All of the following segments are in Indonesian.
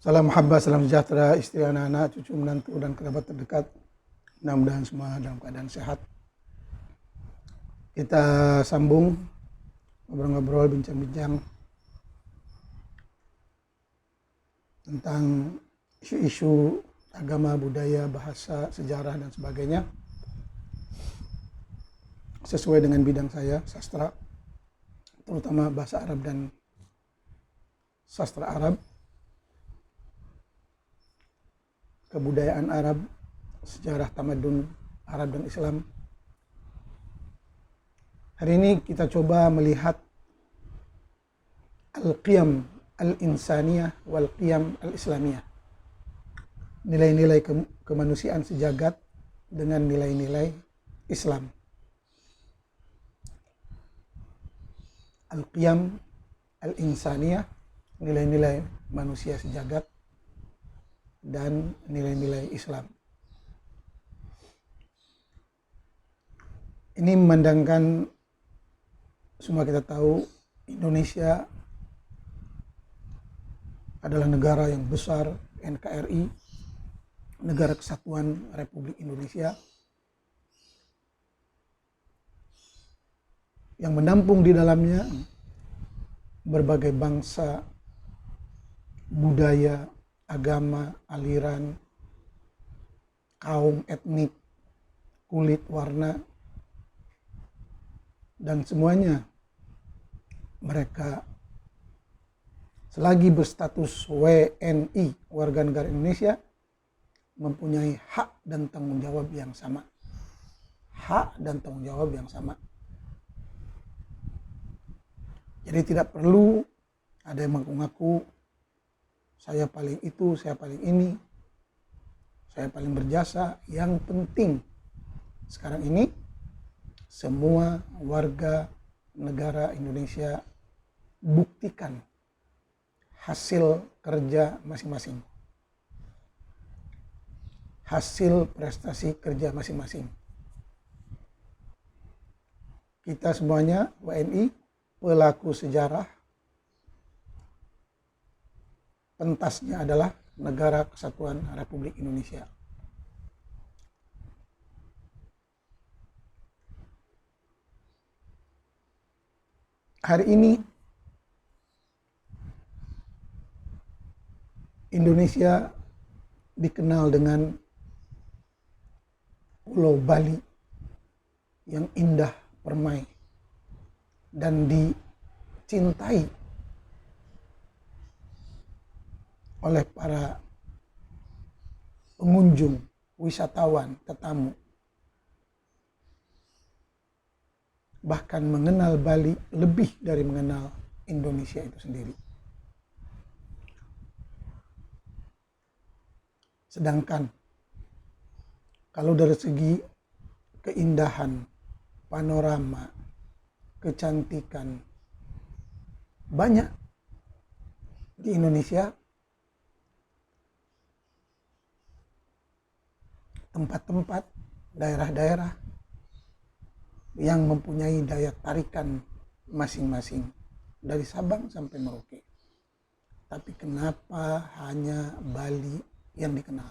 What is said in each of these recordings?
Salam muhabbah, salam sejahtera, istri, anak-anak, cucu, menantu, dan kerabat terdekat. Mudah-mudahan semua dalam keadaan sehat. Kita sambung ngobrol-ngobrol, bincang-bincang tentang isu-isu agama, budaya, bahasa, sejarah, dan sebagainya. Sesuai dengan bidang saya, sastra, terutama bahasa Arab dan sastra Arab, kebudayaan Arab, sejarah tamadun Arab dan Islam. Hari ini kita coba melihat al-qiyam al-insaniyah wal-qiyam al-islamiyah. Nilai-nilai kemanusiaan sejagat dengan nilai-nilai Islam. Al-qiyam al-insaniyah, nilai-nilai manusia sejagat, dan nilai-nilai Islam. Ini memandangkan, semua kita tahu, Indonesia adalah negara yang besar, NKRI, Negara Kesatuan Republik Indonesia, yang menampung di dalamnya berbagai bangsa, budaya, agama, aliran, kaum, etnik, kulit, warna, dan semuanya mereka selagi berstatus WNI, warga negara Indonesia, mempunyai hak dan tanggung jawab yang sama. Hak dan tanggung jawab yang sama. Jadi tidak perlu ada yang mengaku-ngaku saya paling itu, saya paling ini, saya paling berjasa. Yang penting sekarang ini semua warga negara Indonesia buktikan hasil kerja masing-masing, hasil prestasi kerja masing-masing. Kita semuanya WNI, pelaku sejarah, pentasnya adalah Negara Kesatuan Republik Indonesia. Hari ini Indonesia dikenal dengan Pulau Bali yang indah, permai, dan dicintai oleh para pengunjung, wisatawan, tetamu. Bahkan mengenal Bali lebih dari mengenal Indonesia itu sendiri. Sedangkan kalau dari segi keindahan, panorama, kecantikan, banyak di Indonesia tempat-tempat, daerah-daerah yang mempunyai daya tarikan masing-masing dari Sabang sampai Merauke. Tapi kenapa hanya Bali yang dikenal?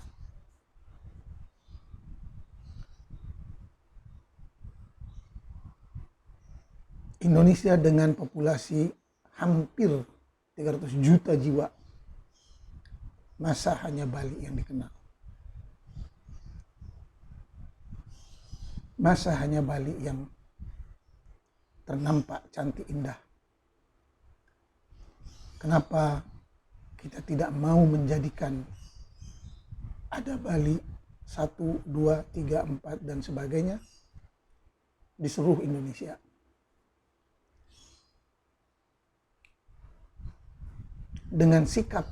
Indonesia dengan populasi hampir 300 juta jiwa, masa hanya Bali yang dikenal? Masa hanya Bali yang ternampak cantik indah? Kenapa kita tidak mau menjadikan ada Bali 1, 2, 3, 4 dan sebagainya di seluruh Indonesia? Dengan sikap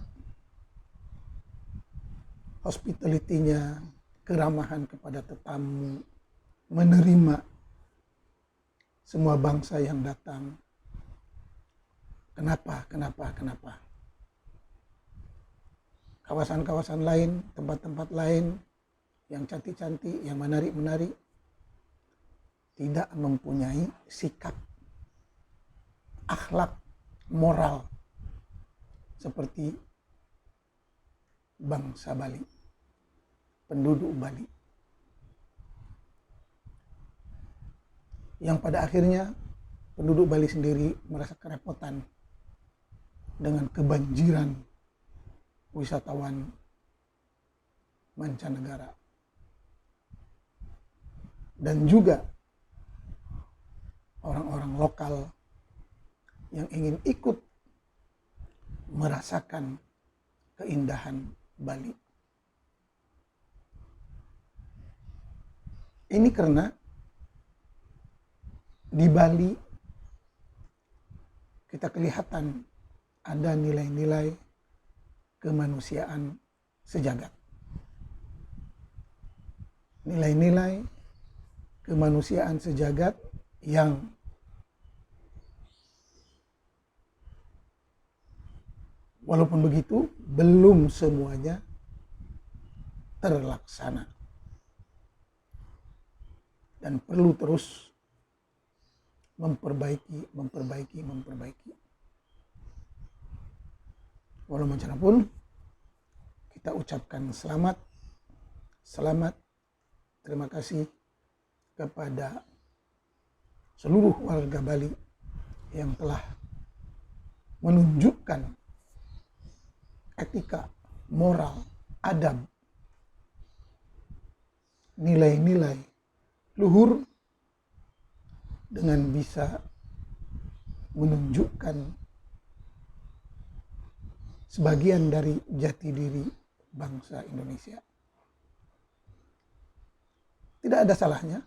hospitality-nya, keramahan kepada tetamu, menerima semua bangsa yang datang. Kenapa? Kawasan-kawasan lain, tempat-tempat lain yang cantik-cantik, yang menarik-menarik, tidak mempunyai sikap, akhlak, moral seperti bangsa Bali, penduduk Bali. Yang pada akhirnya penduduk Bali sendiri merasa kerepotan dengan kebanjiran wisatawan mancanegara. Dan juga orang-orang lokal yang ingin ikut merasakan keindahan Bali. Ini karena di Bali kita kelihatan ada nilai-nilai kemanusiaan sejagat. Nilai-nilai kemanusiaan sejagat yang walaupun begitu belum semuanya terlaksana dan perlu terus memperbaiki. Walau macam pun kita ucapkan selamat, terima kasih kepada seluruh warga Bali yang telah menunjukkan etika, moral, adab, nilai-nilai luhur dengan bisa menunjukkan sebagian dari jati diri bangsa Indonesia. Tidak ada salahnya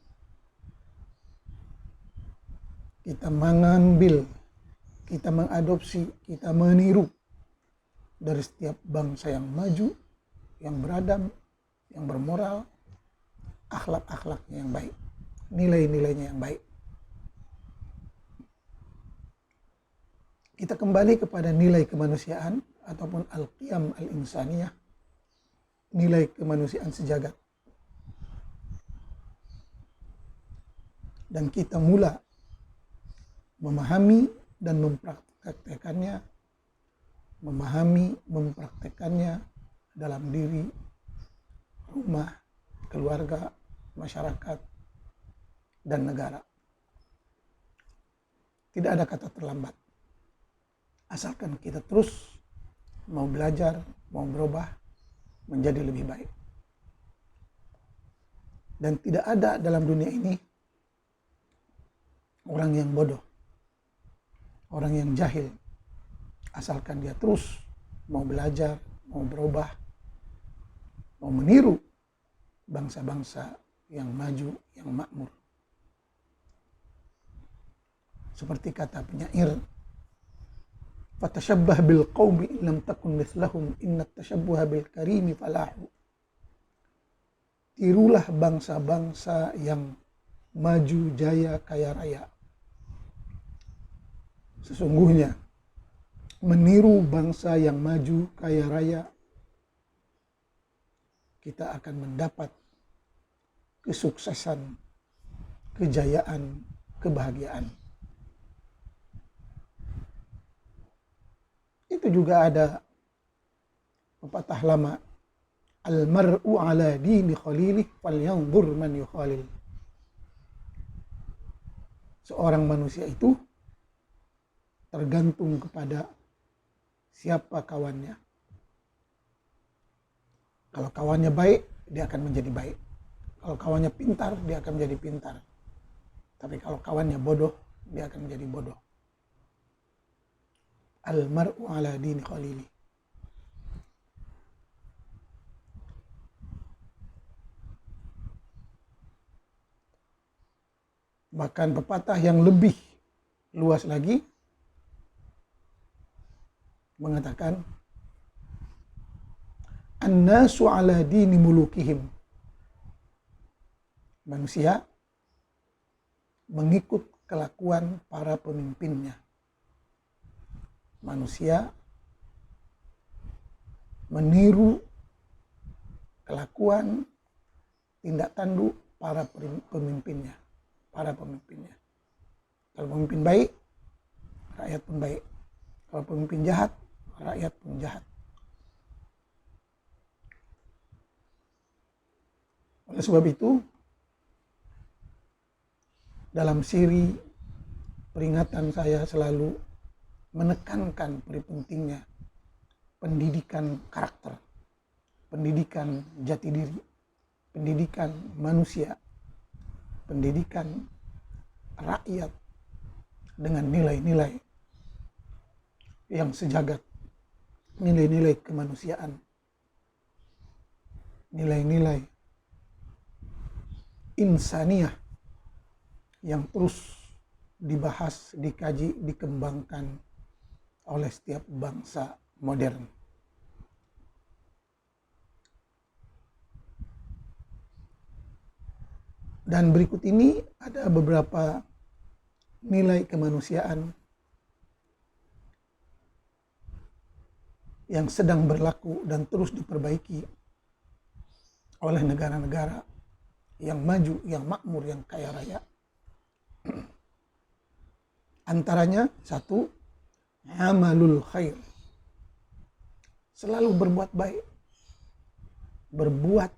kita mengambil, kita mengadopsi, kita meniru dari setiap bangsa yang maju, yang beradab, yang bermoral, akhlak-akhlaknya yang baik, nilai-nilainya yang baik. Kita kembali kepada nilai kemanusiaan ataupun al-qiyam al-insaniyah, nilai kemanusiaan sejagat. Dan kita mula memahami dan mempraktekannya dalam diri, rumah, keluarga, masyarakat, dan negara. Tidak ada kata terlambat. Asalkan kita terus mau belajar, mau berubah menjadi lebih baik. Dan tidak ada dalam dunia ini orang yang bodoh, orang yang jahil. Asalkan dia terus mau belajar, mau berubah, mau meniru bangsa-bangsa yang maju, yang makmur. Seperti kata penyair, fatashabbah bil qaumi in lam takun mithlahum inna tashabbuha bil karimi falahu. Tirulah bangsa-bangsa yang maju, jaya, kaya raya. Sesungguhnya meniru bangsa yang maju, kaya raya, kita akan mendapat kesuksesan, kejayaan, kebahagiaan. Itu juga ada pepatah lama, al-mar'u ala dini khalilih falyanzur man yukhalil. Seorang manusia itu tergantung kepada siapa kawannya. Kalau kawannya baik, dia akan menjadi baik. Kalau kawannya pintar, dia akan menjadi pintar. Tapi kalau kawannya bodoh, dia akan menjadi bodoh. Al-mar'u ala dini khalili. Bahkan pepatah yang lebih luas lagi mengatakan, an-nasu ala dini mulukihim. Manusia mengikut kelakuan para pemimpinnya. Manusia meniru kelakuan, tindak tanduk para pemimpinnya. Kalau pemimpin baik, rakyat pun baik. Kalau pemimpin jahat, rakyat pun jahat. Oleh sebab itu, dalam siri peringatan saya selalu menekankan pentingnya pendidikan karakter, pendidikan jati diri, pendidikan manusia, pendidikan rakyat dengan nilai-nilai yang sejagat, nilai-nilai kemanusiaan, nilai-nilai insaniyah yang terus dibahas, dikaji, dikembangkan oleh setiap bangsa modern. Dan berikut ini ada beberapa nilai kemanusiaan yang sedang berlaku dan terus diperbaiki oleh negara-negara yang maju, yang makmur, yang kaya raya. Antaranya satu, amalul khair. Selalu berbuat baik, berbuat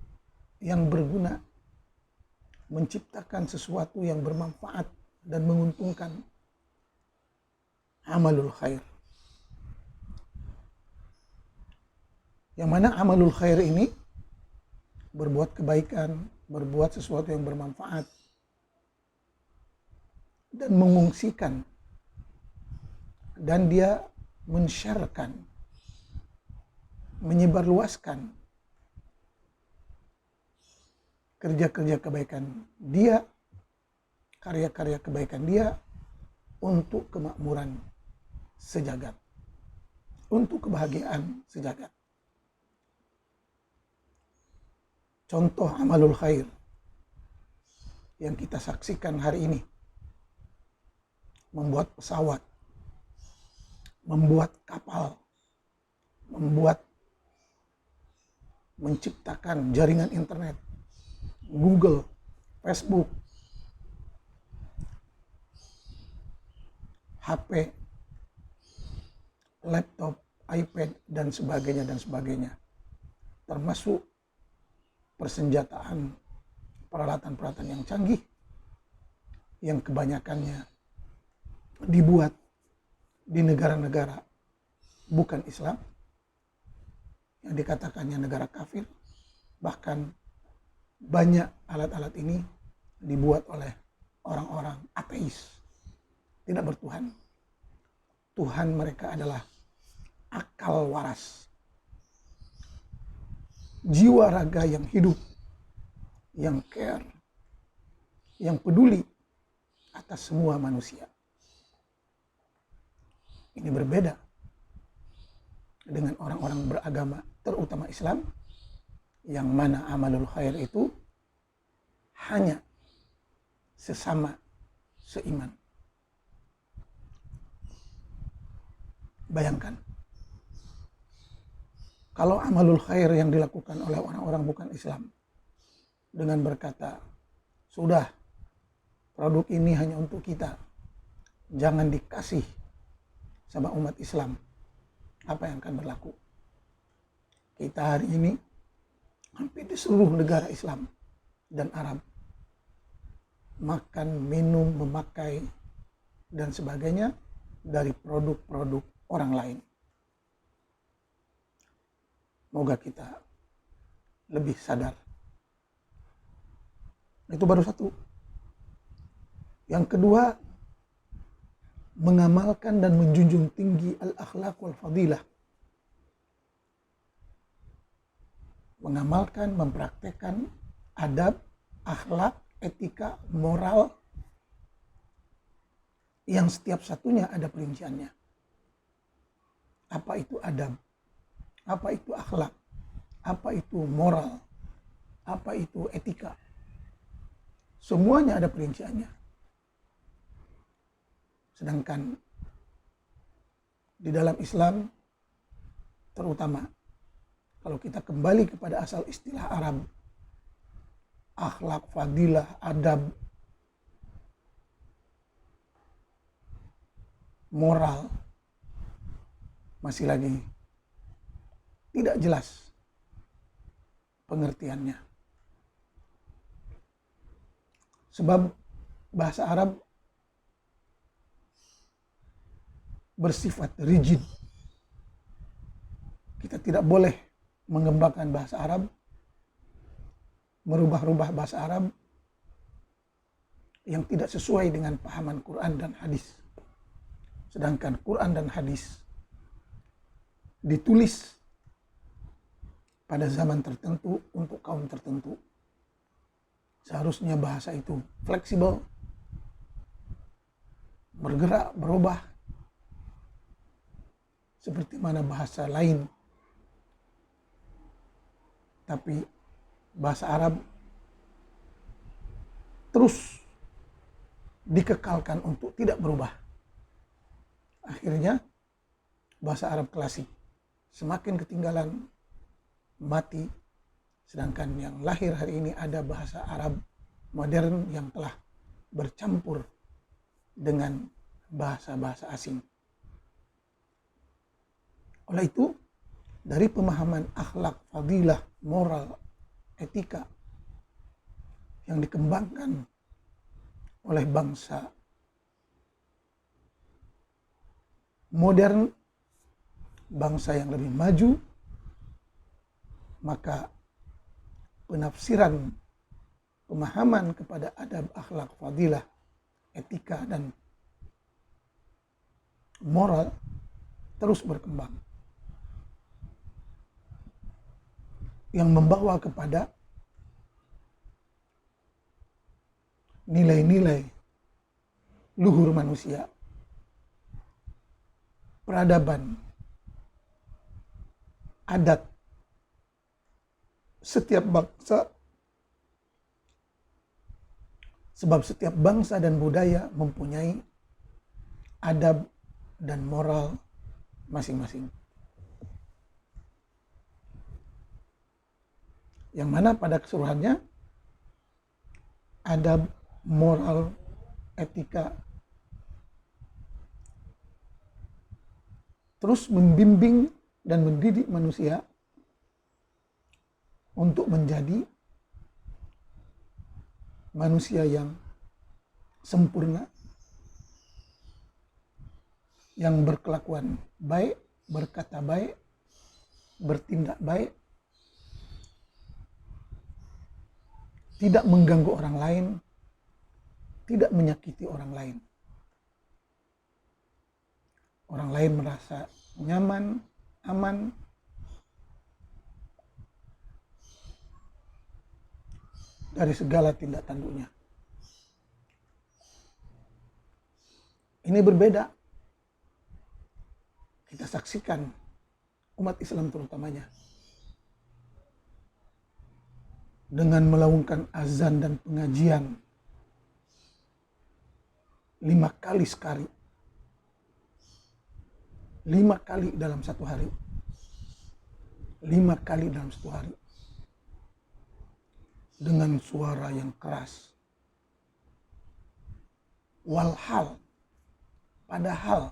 yang berguna, menciptakan sesuatu yang bermanfaat dan menguntungkan. Amalul khair. Yang mana amalul khair ini berbuat kebaikan, berbuat sesuatu yang bermanfaat, dan mengungsikan, dan dia men-share-kan, menyebarluaskan kerja-kerja kebaikan dia, karya-karya kebaikan dia untuk kemakmuran sejagat, untuk kebahagiaan sejagat. Contoh amalul khair yang kita saksikan hari ini, membuat pesawat, membuat kapal, menciptakan jaringan internet, Google, Facebook, HP, laptop, iPad, dan sebagainya. Termasuk persenjataan, peralatan-peralatan yang canggih, yang kebanyakannya dibuat di negara-negara bukan Islam, yang dikatakannya negara kafir. Bahkan banyak alat-alat ini dibuat oleh orang-orang ateis, tidak bertuhan. Tuhan mereka adalah akal waras, jiwa raga yang hidup, yang care, yang peduli atas semua manusia. Ini berbeda dengan orang-orang beragama, terutama Islam, yang mana amalul khair itu hanya sesama seiman. Bayangkan, kalau amalul khair yang dilakukan oleh orang-orang bukan Islam dengan berkata, sudah, produk ini hanya untuk kita, jangan dikasih sama umat Islam, apa yang akan berlaku? Kita hari ini hampir di seluruh negara Islam dan Arab, makan, minum, memakai, dan sebagainya dari produk-produk orang lain. Moga kita lebih sadar. Itu baru satu. Yang kedua, mengamalkan dan menjunjung tinggi al-akhlaq wal fadilah. Mengamalkan, mempraktekkan adab, akhlak, etika, moral yang setiap satunya ada perinciannya. Apa itu adab? Apa itu akhlak? Apa itu moral? Apa itu etika? Semuanya ada perinciannya. Sedangkan di dalam Islam, terutama kalau kita kembali kepada asal istilah Arab, akhlak, fadilah, adab, moral, masih lagi tidak jelas pengertiannya. Sebab bahasa Arab bersifat rigid. Kita tidak boleh mengembangkan bahasa Arab, merubah-rubah bahasa Arab yang tidak sesuai dengan pahaman Quran dan hadis. Sedangkan Quran dan hadis ditulis pada zaman tertentu untuk kaum tertentu. Seharusnya bahasa itu fleksibel, bergerak, berubah, seperti mana bahasa lain. Tapi bahasa Arab terus dikekalkan untuk tidak berubah. Akhirnya bahasa Arab klasik semakin ketinggalan, mati. Sedangkan yang lahir hari ini ada bahasa Arab modern yang telah bercampur dengan bahasa-bahasa asing. Oleh itu, dari pemahaman akhlak, fadilah, moral, etika yang dikembangkan oleh bangsa modern, bangsa yang lebih maju, maka penafsiran, pemahaman kepada adab, akhlak, fadilah, etika, dan moral terus berkembang. Yang membawa kepada nilai-nilai luhur manusia, peradaban, adat setiap bangsa. Sebab setiap bangsa dan budaya mempunyai adab dan moral masing-masing. Yang mana pada keseluruhannya adab, moral, etika terus membimbing dan mendidik manusia untuk menjadi manusia yang sempurna, yang berkelakuan baik, berkata baik, bertindak baik, tidak mengganggu orang lain, tidak menyakiti orang lain. Orang lain merasa nyaman, aman, dari segala tindak tanduknya. Ini berbeda. Kita saksikan umat Islam terutamanya dengan melaungkan azan dan pengajian 5 kali sekali. 5 kali dalam satu hari. 5 kali dalam satu hari. Dengan suara yang keras. Walhal, padahal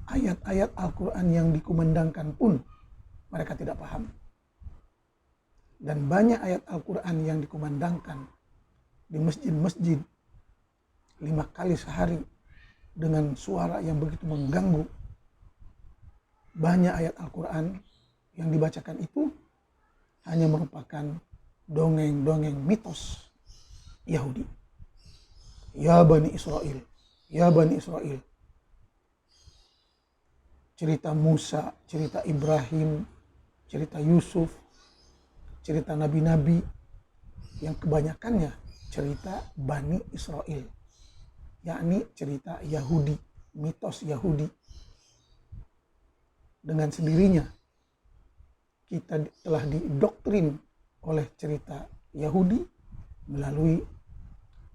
ayat-ayat Al-Quran yang dikumandangkan pun mereka tidak paham. Dan banyak ayat Al-Quran yang dikumandangkan di masjid-masjid 5 kali sehari dengan suara yang begitu mengganggu. Banyak ayat Al-Quran yang dibacakan itu hanya merupakan dongeng-dongeng mitos Yahudi. Ya Bani Israel, ya Bani Israel. Cerita Musa, cerita Ibrahim, cerita Yusuf, cerita nabi-nabi yang kebanyakannya cerita Bani Israel, yakni cerita Yahudi, mitos Yahudi. Dengan sendirinya kita telah didoktrin oleh cerita Yahudi melalui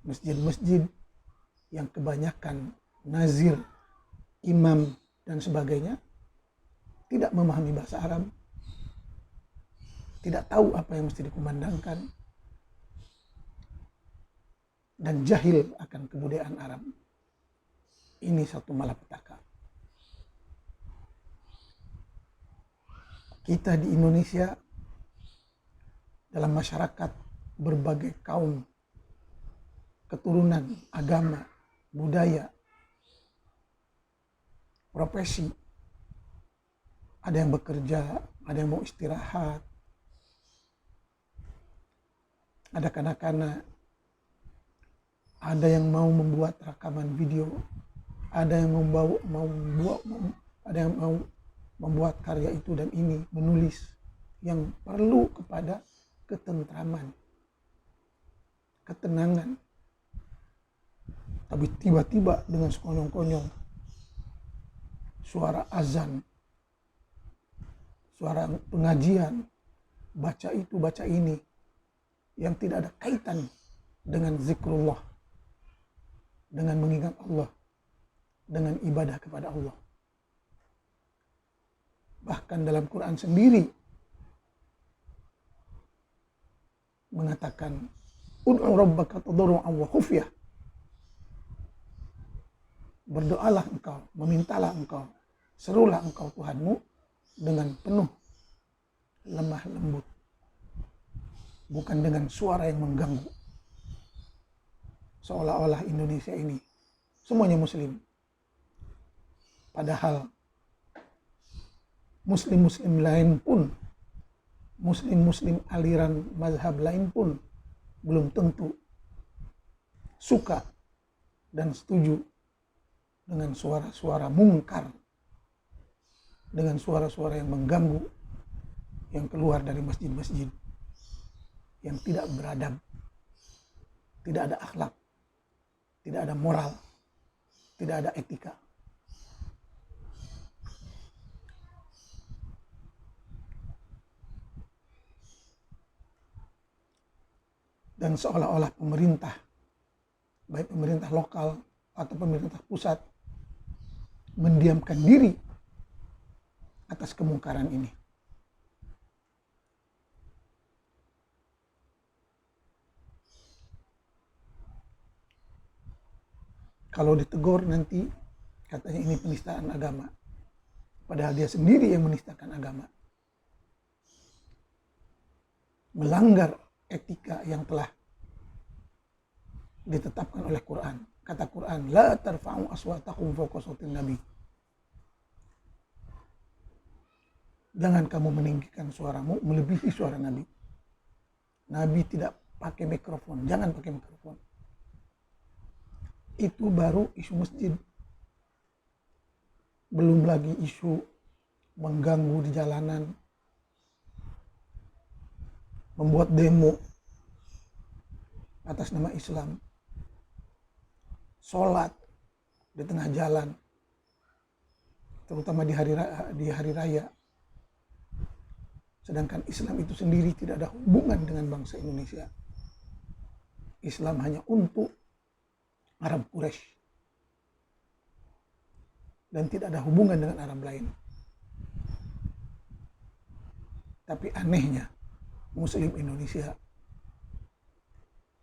masjid-masjid yang kebanyakan nazir, imam, dan sebagainya tidak memahami bahasa Arab, tidak tahu apa yang mesti dikumandangkan, dan jahil akan kebudayaan Arab. Ini satu malapetaka. Kita di Indonesia dalam masyarakat berbagai kaum keturunan, agama, budaya, profesi. Ada yang bekerja, ada yang mau istirahat, ada kanak-kanak, ada yang mau membuat rekaman video, ada yang ada yang mau membuat karya itu dan ini, menulis, yang perlu kepada ketentraman, ketenangan. Tapi tiba-tiba dengan sekonyong-konyong suara azan, suara pengajian, baca itu, baca ini, yang tidak ada kaitan dengan zikrullah, dengan mengingat Allah, dengan ibadah kepada Allah. Bahkan dalam Quran sendiri mengatakan, ud'u rabbaka tadarru'an wa khufyah. Berdoalah engkau, memintalah engkau, serulah engkau Tuhanmu dengan penuh lemah lembut, bukan dengan suara yang mengganggu. Seolah-olah Indonesia ini semuanya muslim, padahal muslim-muslim lain pun, muslim-muslim aliran mazhab lain pun belum tentu suka dan setuju dengan suara-suara mungkar, dengan suara-suara yang mengganggu yang keluar dari masjid-masjid, yang tidak beradab, tidak ada akhlak, tidak ada moral, tidak ada etika. Dan seolah-olah pemerintah, baik pemerintah lokal atau pemerintah pusat, mendiamkan diri atas kemungkaran ini. Kalau ditegur nanti katanya ini penistaan agama, padahal dia sendiri yang menistakan agama, melanggar etika yang telah ditetapkan oleh Quran. Kata Quran, la tarfa'u aswatakum fawqa sautin nabi. Jangan kamu meninggikan suaramu melebihi suara Nabi. Nabi tidak pakai mikrofon, jangan pakai mikrofon. Itu baru isu masjid. Belum lagi isu mengganggu di jalanan, membuat demo atas nama Islam, sholat di tengah jalan, terutama di hari raya. Sedangkan Islam itu sendiri tidak ada hubungan dengan bangsa Indonesia. Islam hanya untuk Arab Quraisy dan tidak ada hubungan dengan Arab lain. Tapi anehnya, Muslim Indonesia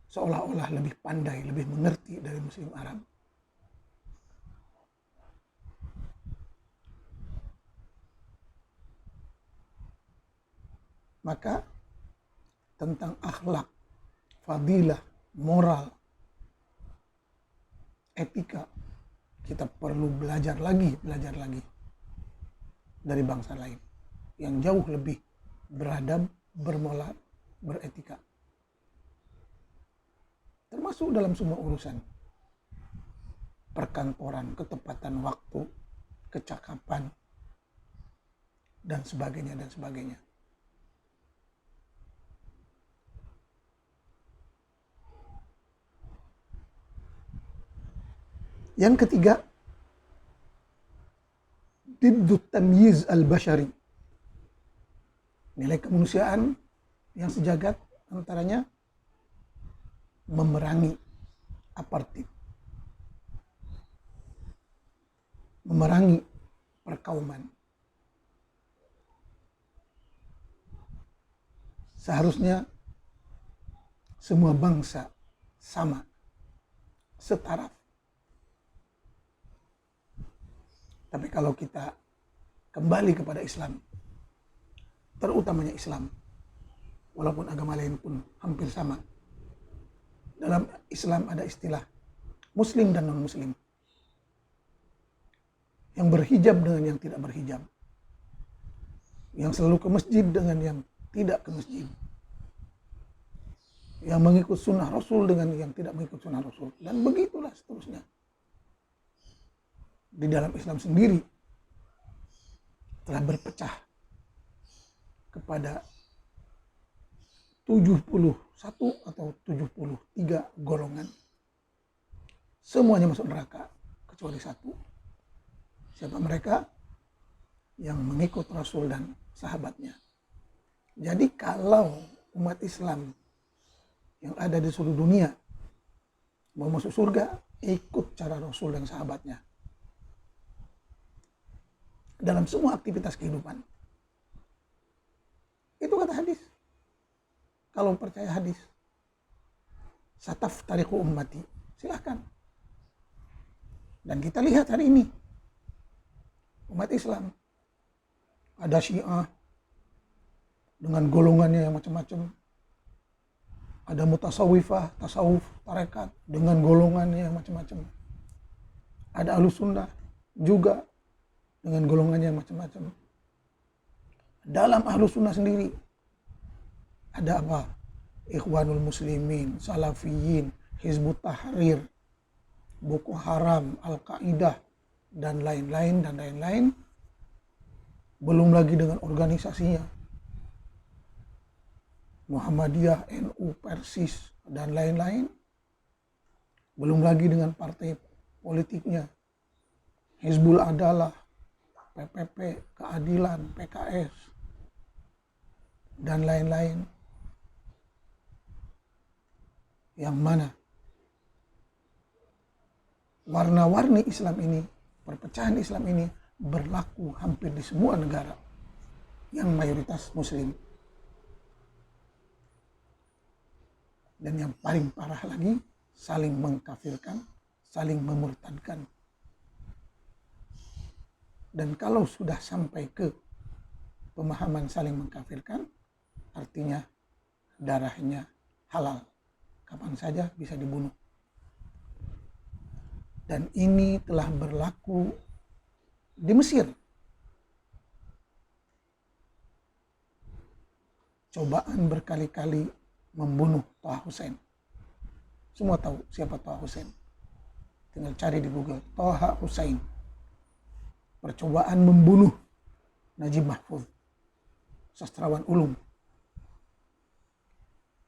seolah-olah lebih pandai, lebih mengerti dari Muslim Arab. Maka tentang akhlak, fadilah, moral, etika, kita perlu belajar lagi dari bangsa lain yang jauh lebih beradab, bermoral, beretika. Termasuk dalam semua urusan. Perkantoran, ketepatan waktu, kecakapan, dan sebagainya, dan sebagainya. Yang ketiga, diddut tamyiz al-bashari. Nilai kemanusiaan yang sejagat antaranya memerangi apartheid, memerangi perkauman. Seharusnya semua bangsa sama, setaraf. Tapi kalau kita kembali kepada Islam, terutamanya Islam, walaupun agama lain pun hampir sama, Dalam Islam ada istilah muslim dan non-muslim. Yang berhijab dengan yang tidak berhijab. Yang selalu ke masjid dengan yang tidak ke masjid. Yang mengikut sunnah Rasul dengan yang tidak mengikut sunnah Rasul. Dan begitulah seterusnya. Di dalam Islam sendiri telah berpecah kepada 71 atau 73 golongan. Semuanya masuk neraka kecuali satu. Siapa mereka? Yang mengikut Rasul dan sahabatnya. Jadi kalau umat Islam yang ada di seluruh dunia mau masuk surga, ikut cara Rasul dan sahabatnya dalam semua aktivitas kehidupan. Itu kata hadis. Kalau percaya hadis, sataf tariku ummati, silahkan. Dan kita lihat hari ini umat Islam ada Syiah dengan golongannya yang macam-macam. Ada mutasawwifah, tasawuf, tarekat dengan golongannya yang macam-macam. Ada Ahlus Sunnah juga dengan golongannya yang macam-macam. Dalam Ahlus Sunnah sendiri ada apa? Ikhwanul Muslimin, Salafiyin, Hizbut Tahrir, Boko Haram, Al-Qaeda, dan lain-lain. Belum lagi dengan organisasinya. Muhammadiyah, NU, Persis, dan lain-lain. Belum lagi dengan partai politiknya. Hizbul Adalah, PPP, Keadilan, PKS, dan lain-lain. Yang mana warna-warni Islam ini, perpecahan Islam ini berlaku hampir di semua negara yang mayoritas Muslim. Dan yang paling parah lagi, saling mengkafirkan, saling memurtadkan. Dan kalau sudah sampai ke pemahaman saling mengkafirkan, artinya darahnya halal. Kapan saja bisa dibunuh. Dan ini telah berlaku di Mesir. Cobaan berkali-kali membunuh Toha Hussein. Semua tahu siapa Toha Hussein. Tinggal cari di Google, Toha Hussein. Percobaan membunuh Najib Mahfuz, sastrawan ulum.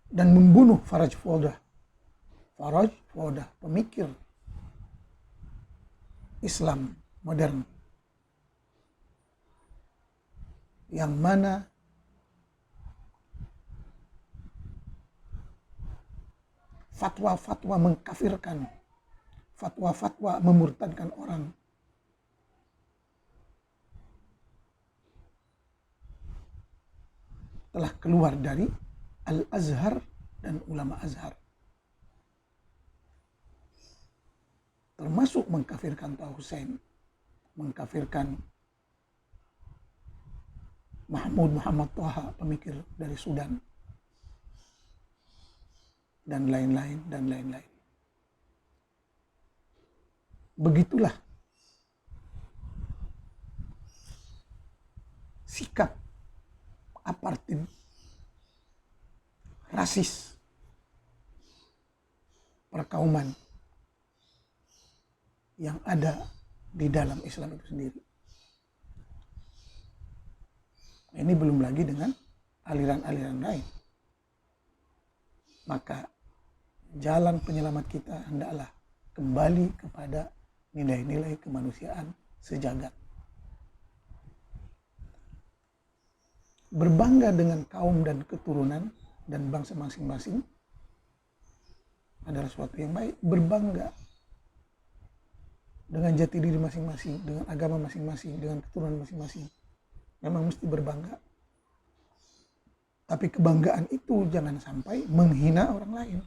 Dan membunuh Faraj Faudah. Faraj Faudah, pemikir Islam modern. Yang mana fatwa-fatwa mengkafirkan, fatwa-fatwa memurtadkan orang. Telah keluar dari Al-Azhar dan ulama Azhar. Termasuk mengkafirkan Toha Hussein, mengkafirkan Mahmud Muhammad Toha, pemikir dari Sudan, dan lain-lain. Begitulah sikap apartheid, rasis, perkauman yang ada di dalam Islam itu sendiri. Ini belum lagi dengan aliran-aliran lain. Maka jalan penyelamat kita hendaklah kembali kepada nilai-nilai kemanusiaan sejagat. Berbangga dengan kaum dan keturunan dan bangsa masing-masing adalah suatu yang baik. Berbangga dengan jati diri masing-masing, dengan agama masing-masing, dengan keturunan masing-masing. Memang mesti berbangga. Tapi kebanggaan itu jangan sampai menghina orang lain,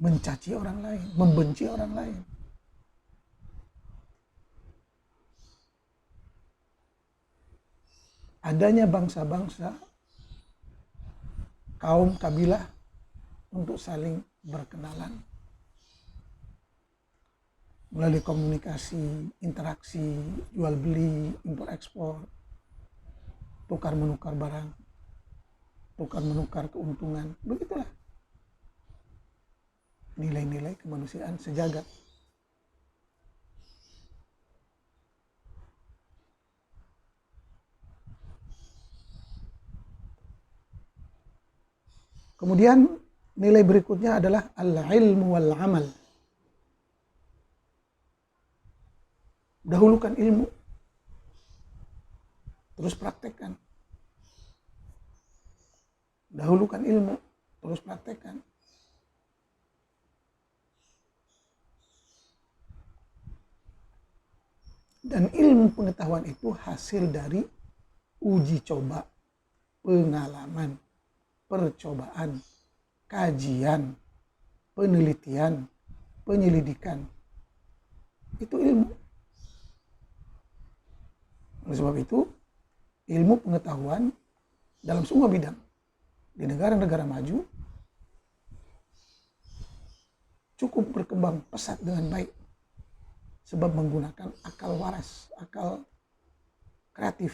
mencaci orang lain, membenci orang lain. Adanya bangsa-bangsa, kaum, kabilah untuk saling berkenalan. Melalui komunikasi, interaksi, jual beli, impor ekspor, tukar menukar barang, tukar menukar keuntungan, begitulah nilai-nilai kemanusiaan sejagat. Kemudian nilai berikutnya adalah al-ilmu wal amal. Dahulukan ilmu, terus praktekkan. Dahulukan ilmu, terus praktekkan. Dan ilmu pengetahuan itu hasil dari uji coba, pengalaman, percobaan, kajian, penelitian, penyelidikan. Itu ilmu. Oleh sebab itu, ilmu pengetahuan dalam semua bidang di negara-negara maju cukup berkembang pesat dengan baik, sebab menggunakan akal waras, akal kreatif,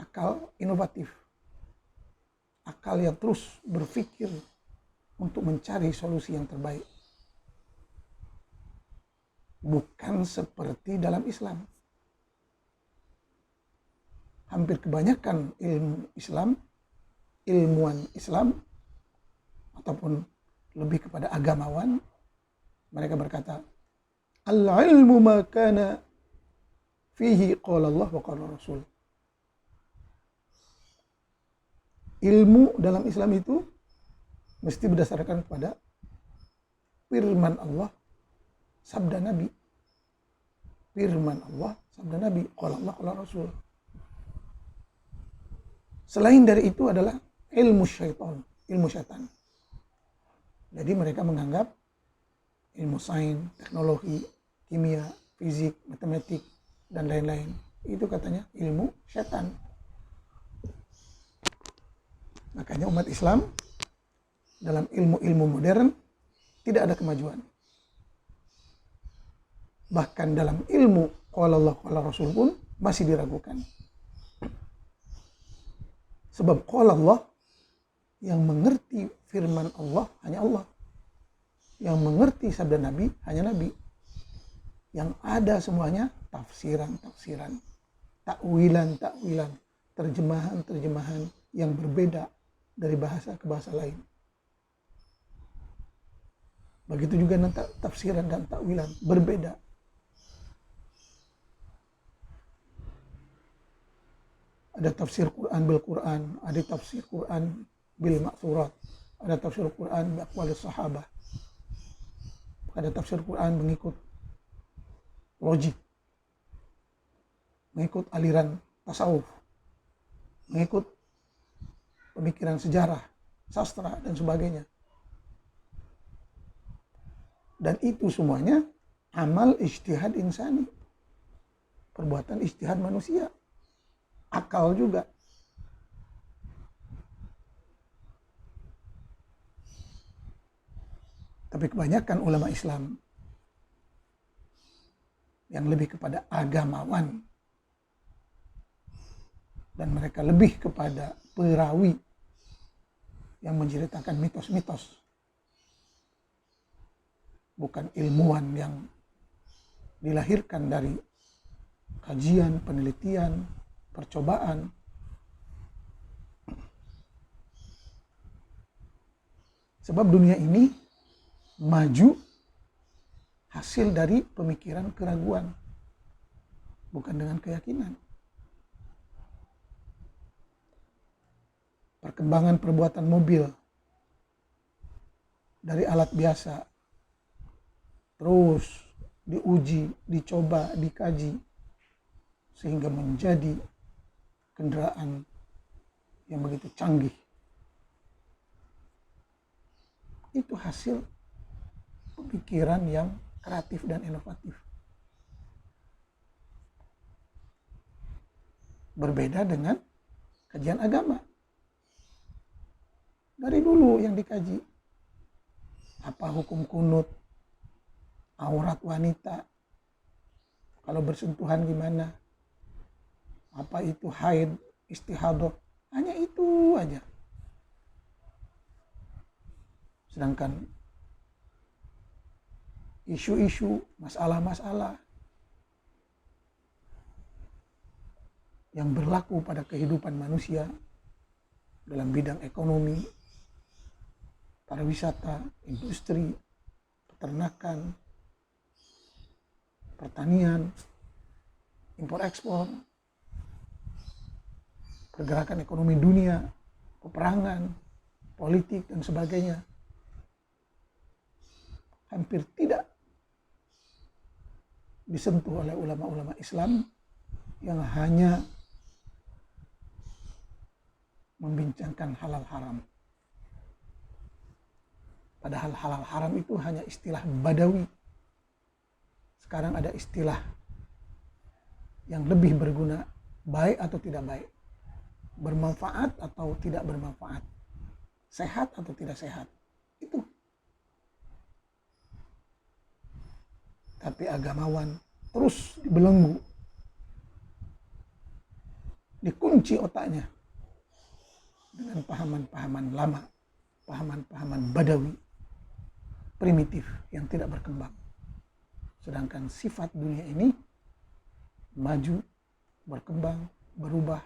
akal inovatif, akal yang terus berpikir untuk mencari solusi yang terbaik. Bukan seperti dalam Islam. Hampir kebanyakan ilmu Islam, ilmuwan Islam, ataupun lebih kepada agamawan, mereka berkata, al-ilmu ma kana fihi qala Allah wa qala Rasul. Ilmu dalam Islam itu mesti berdasarkan kepada firman Allah, sabda Nabi. Firman Allah, sabda Nabi, qala Allah, qala Rasul. Selain dari itu adalah ilmu syaitan, ilmu syaitan. Jadi mereka menganggap ilmu sains, teknologi, kimia, fisik, matematik, dan lain-lain. Itu katanya ilmu syaitan. Makanya umat Islam dalam ilmu-ilmu modern tidak ada kemajuan. Bahkan dalam ilmu qala Allah, qala Rasul pun masih diragukan. Sebab qala Allah, yang mengerti firman Allah hanya Allah. Yang mengerti sabda Nabi hanya Nabi. Yang ada semuanya tafsiran-tafsiran, takwilan-takwilan, terjemahan-terjemahan yang berbeda dari bahasa ke bahasa lain. Begitu juga tafsiran dan takwilan berbeda. Ada tafsir Quran bil Quran, ada tafsir Quran bil ma'thurat, ada tafsir Quran bi aqwalis sahabah. Ada tafsir Quran mengikut logik, mengikut aliran tasawuf, mengikut pemikiran sejarah, sastra, dan sebagainya. Dan itu semuanya amal ijtihad insani, perbuatan ijtihad manusia, akal juga. Tapi kebanyakan ulama Islam yang lebih kepada agamawan, dan mereka lebih kepada perawi yang menceritakan mitos-mitos, bukan ilmuwan yang dilahirkan dari kajian, penelitian, percobaan. Sebab dunia ini maju hasil dari pemikiran keraguan, bukan dengan keyakinan. Perkembangan perbuatan mobil dari alat biasa terus diuji, dicoba, dikaji, sehingga menjadi kendaraan yang begitu canggih. Itu hasil pemikiran yang kreatif dan inovatif. Berbeda dengan kajian agama. Dari dulu yang dikaji Apa hukum kunut, aurat wanita, kalau bersentuhan gimana, apa itu haid, istihadah, hanya itu aja. Sedangkan isu-isu, masalah-masalah yang berlaku pada kehidupan manusia dalam bidang ekonomi, pariwisata, industri, peternakan, pertanian, impor-ekspor, pergerakan ekonomi dunia, peperangan, politik, dan sebagainya, hampir tidak disentuh oleh ulama-ulama Islam yang hanya membincangkan halal haram. Padahal halal haram itu hanya istilah badawi. Sekarang ada istilah yang lebih berguna, baik atau tidak baik, bermanfaat atau tidak bermanfaat, sehat atau tidak sehat. Itu. Tapi agamawan terus dibelenggu, dikunci otaknya dengan pahaman-pahaman lama, pahaman-pahaman badawi, primitif yang tidak berkembang. Sedangkan sifat dunia ini maju, berkembang, berubah.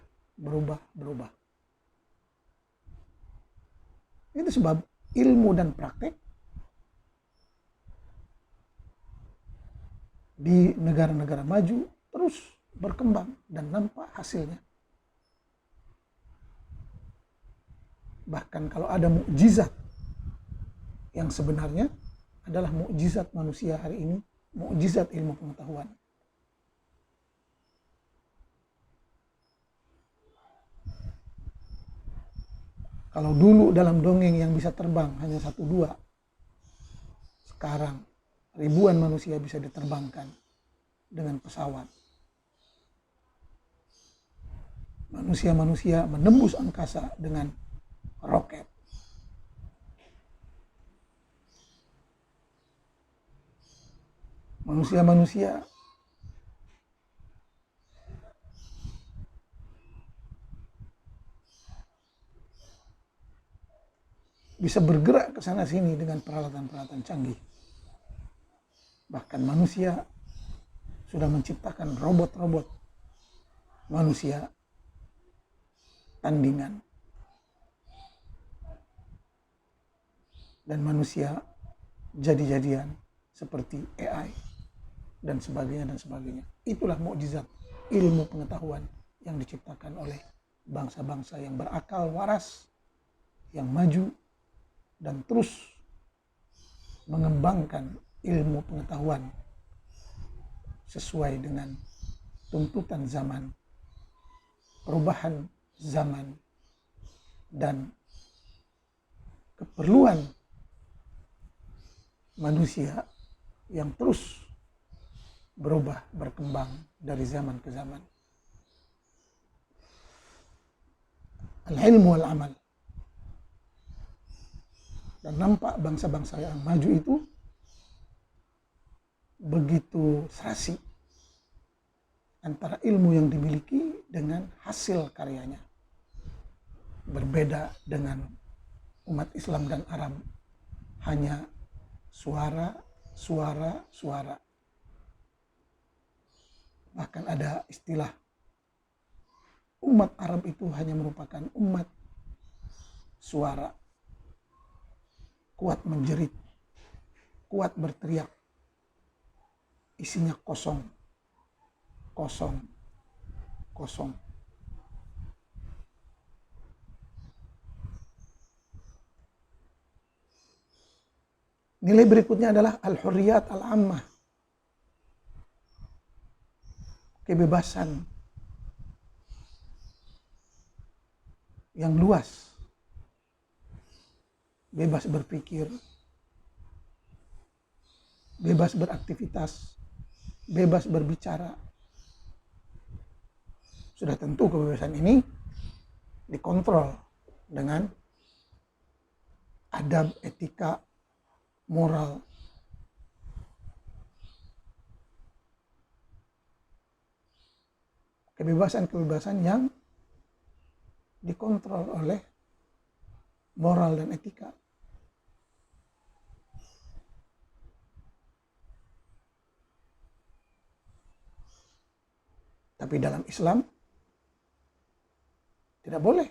Itu sebab ilmu dan praktek di negara-negara maju terus berkembang dan nampak hasilnya. Bahkan kalau ada mukjizat yang sebenarnya adalah mukjizat manusia hari ini, mukjizat ilmu pengetahuan. Kalau dulu dalam dongeng yang bisa terbang hanya 1-2, sekarang ribuan manusia bisa diterbangkan dengan pesawat. Manusia-manusia menembus angkasa dengan roket. Manusia-manusia bisa bergerak ke sana sini dengan peralatan-peralatan canggih. Bahkan manusia sudah menciptakan robot-robot manusia tandingan. Dan manusia jadi-jadian seperti AI dan sebagainya. Itulah mukjizat ilmu pengetahuan yang diciptakan oleh bangsa-bangsa yang berakal waras, yang maju dan terus mengembangkan ilmu pengetahuan sesuai dengan tuntutan zaman, perubahan zaman, dan keperluan manusia yang terus berubah, berkembang dari zaman ke zaman. Al-ilmu wal-amal. Dan nampak bangsa-bangsa yang maju itu begitu serasi antara ilmu yang dimiliki dengan hasil karyanya. Berbeda dengan umat Islam dan Arab, hanya suara. Bahkan ada istilah umat Arab itu hanya merupakan umat suara. Kuat menjerit, kuat berteriak, isinya kosong. Nilai berikutnya adalah al-hurriyat al-ammah. Kebebasan yang luas. Bebas berpikir, bebas beraktivitas, bebas berbicara. Sudah tentu kebebasan ini dikontrol dengan adab, etika, moral, kebebasan-kebebasan yang dikontrol oleh moral dan etika. Tapi dalam Islam tidak boleh.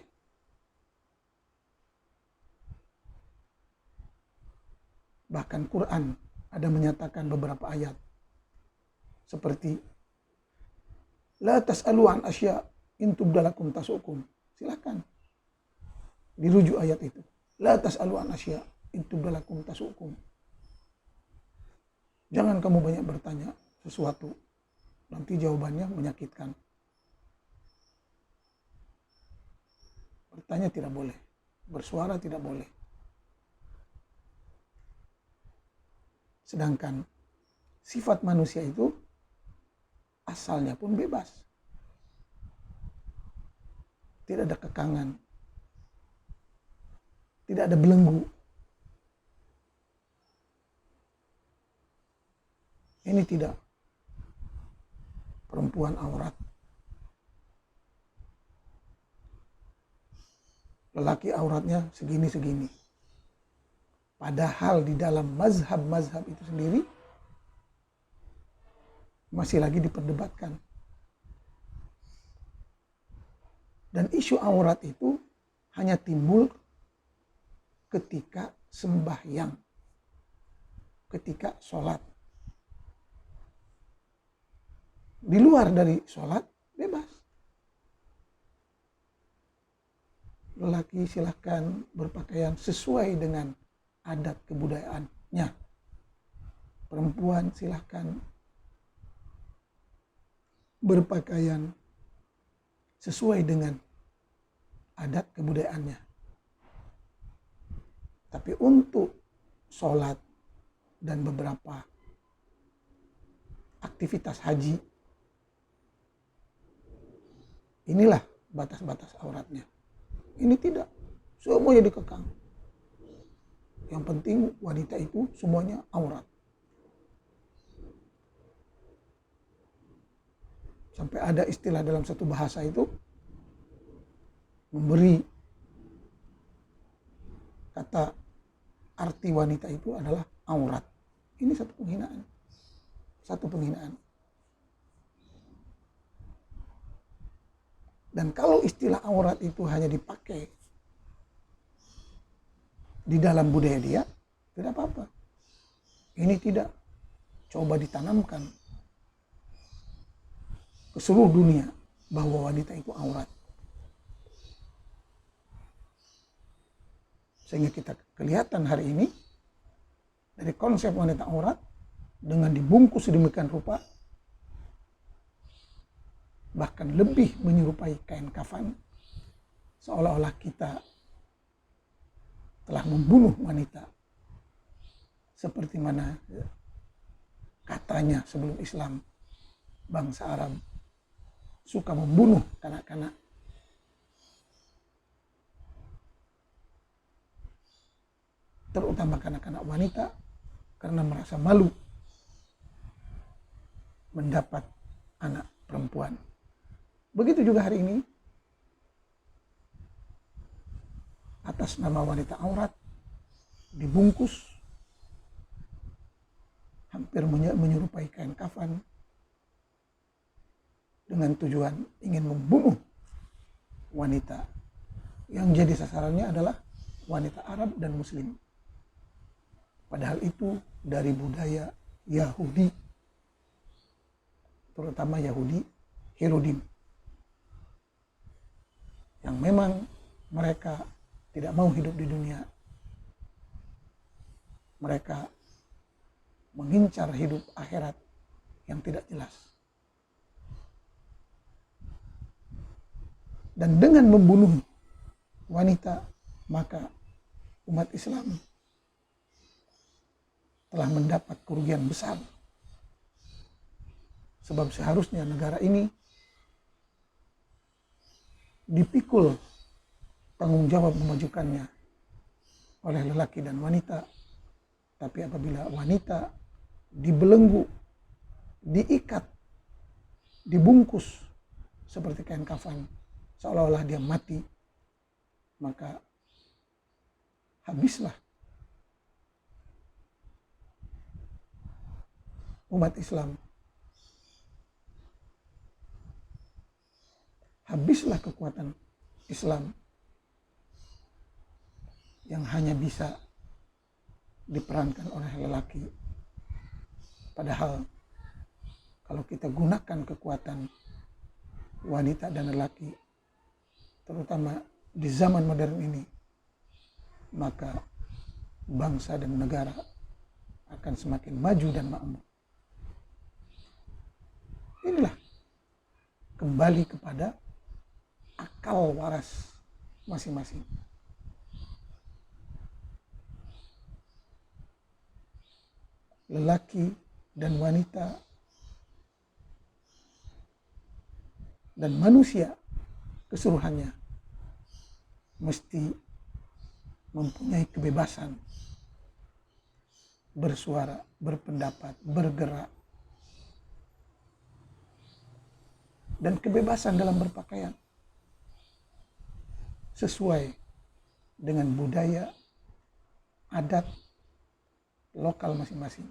Bahkan Quran ada menyatakan beberapa ayat seperti la tas'alu an asya in tubdalakum tasukum. Silakan dirujuk ayat itu. La tas'alu an asya in tubdalakum tasukum. Jangan kamu banyak bertanya sesuatu, nanti jawabannya menyakitkan. Bertanya tidak boleh, bersuara tidak boleh. Sedangkan sifat manusia itu asalnya pun bebas. Tidak ada kekangan. Tidak ada belenggu. Ini tidak. Perempuan aurat. Lelaki auratnya segini-segini. Padahal di dalam mazhab-mazhab itu sendiri masih lagi diperdebatkan. Dan isu aurat itu hanya timbul ketika sembahyang, ketika sholat. Di luar dari sholat, bebas. Lelaki silahkan berpakaian sesuai dengan adat kebudayaannya. Perempuan silahkan berpakaian sesuai dengan adat kebudayaannya. Tapi untuk sholat dan beberapa aktivitas haji, inilah batas-batas auratnya. Ini tidak, semuanya dikekang. Yang penting wanita itu semuanya aurat. Sampai ada istilah dalam satu bahasa itu memberi kata arti wanita itu adalah aurat. Ini satu penghinaan. Satu penghinaan. Dan kalau istilah aurat itu hanya dipakai di dalam budaya dia, tidak apa-apa. Ini tidak. Coba ditanamkan ke seluruh dunia bahwa wanita itu aurat. Sehingga kita kelihatan hari ini dari konsep wanita aurat dengan dibungkus sedemikian rupa, bahkan lebih menyerupai kain kafan, seolah-olah kita telah membunuh wanita. Seperti mana katanya sebelum Islam, bangsa Arab suka membunuh kanak-kanak. Terutama kanak-kanak wanita karena merasa malu mendapat anak perempuan. Begitu juga hari ini, atas nama wanita aurat, dibungkus, hampir menyerupai kain kafan, dengan tujuan ingin membunuh wanita. Yang jadi sasarannya adalah wanita Arab dan Muslim. Padahal itu dari budaya Yahudi, terutama Yahudi Herodim, yang memang mereka tidak mau hidup di dunia. Mereka mengincar hidup akhirat yang tidak jelas. Dan dengan membunuh wanita, maka umat Islam telah mendapat kerugian besar. Sebab seharusnya negara ini dipikul tanggung jawab memajukannya oleh lelaki dan wanita Tapi apabila wanita dibelenggu, diikat, dibungkus seperti kain kafan, seolah-olah dia mati, maka habislah umat Islam. Habislah kekuatan Islam yang hanya bisa diperankan oleh lelaki. Padahal kalau kita gunakan kekuatan wanita dan lelaki, terutama di zaman modern ini, maka bangsa dan negara akan semakin maju dan makmur. Inilah kembali kepada akal waras masing-masing. Lelaki dan wanita dan manusia keseluruhannya mesti mempunyai kebebasan bersuara, berpendapat, bergerak, dan kebebasan dalam berpakaian sesuai dengan budaya, adat lokal masing-masing.